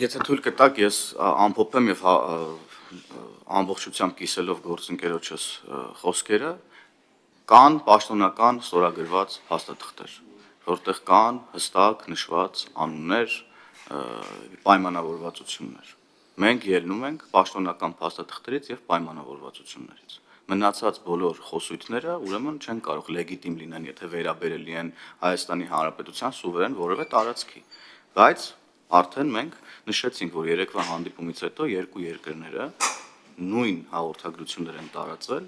Եթե թույլ կտակ, ես ամփոփեմ եւ ամբողջությամբ կիսելով գործընկերոջս խոսքերը, կան պաշտոնական ստորագրված փաստաթղթեր, որտեղ կան հստակ նշված անուններ, պայմանավորվածություններ։ Մենք ելնում ենք պաշտոնական փաստաթղթերից եւ պայմանավորվածություններից։ Մնացած բոլոր խոսույթները ուրեմն չեն կարող լեգիտիմ լինեն, եթե վերաբերելի են Հայաստանի Հանրապետության սուվերեն որևէ տարածքի, բայց արդեն մենք նշեցինք, որ երեկվա հանդիպումից հետո երկու երկրները նույն հաղորդագրություններ են տարածել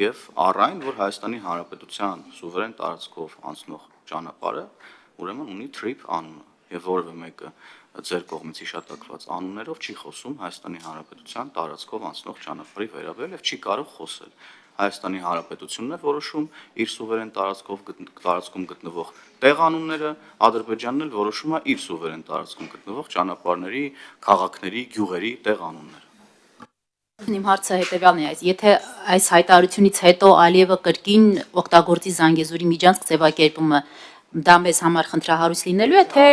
եւ առայն, որ Հայաստանի Հանրապետության սուվերեն տարածքով անցնող ճանապարհը ուրեմն ունի TRIP անունը եւ որևէ մեկը ձեր կողմից հիշատակված անուններով չի խոսում Հայաստանի Հանրապետության տարածքով անցնող ճանապարհի վերաբերյալ եւ չի կարող խոսել։ Հայաստանի Հանրապետությունն է որոշում իր սուվերեն տարածքում գտնվող տեղանունները, Ադրբեջանն էլ որոշում է իր սուվերեն տարածքում գտնվող ճանապարհների, քաղաքների, գյուղերի տեղանունները։ Իմ հարցը հետևյալն է, եթե այս հայտարարությունից հետո Ալիևը կրկին օգտագործի Զանգեզուրի միջանցք ձևակերպումը, դա մեզ համար խնդրահարույց լինելու է, թե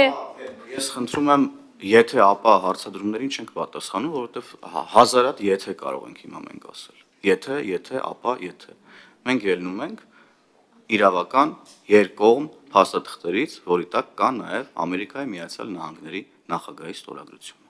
Ես խնդրում եմ, եթե ապա հարցադրումներին չենք պատասխանում, որովհետև հազարատ եթե կարող ենք հիմա մենք ասել։ Եթե, ապա եթե։ Մենք ելնում ենք իրավական երկկողմ փաստաթղթերից, որի տակ կա նաև Ամերիկայի Միացյալ Նահանգների նախագահի ստորագրություն։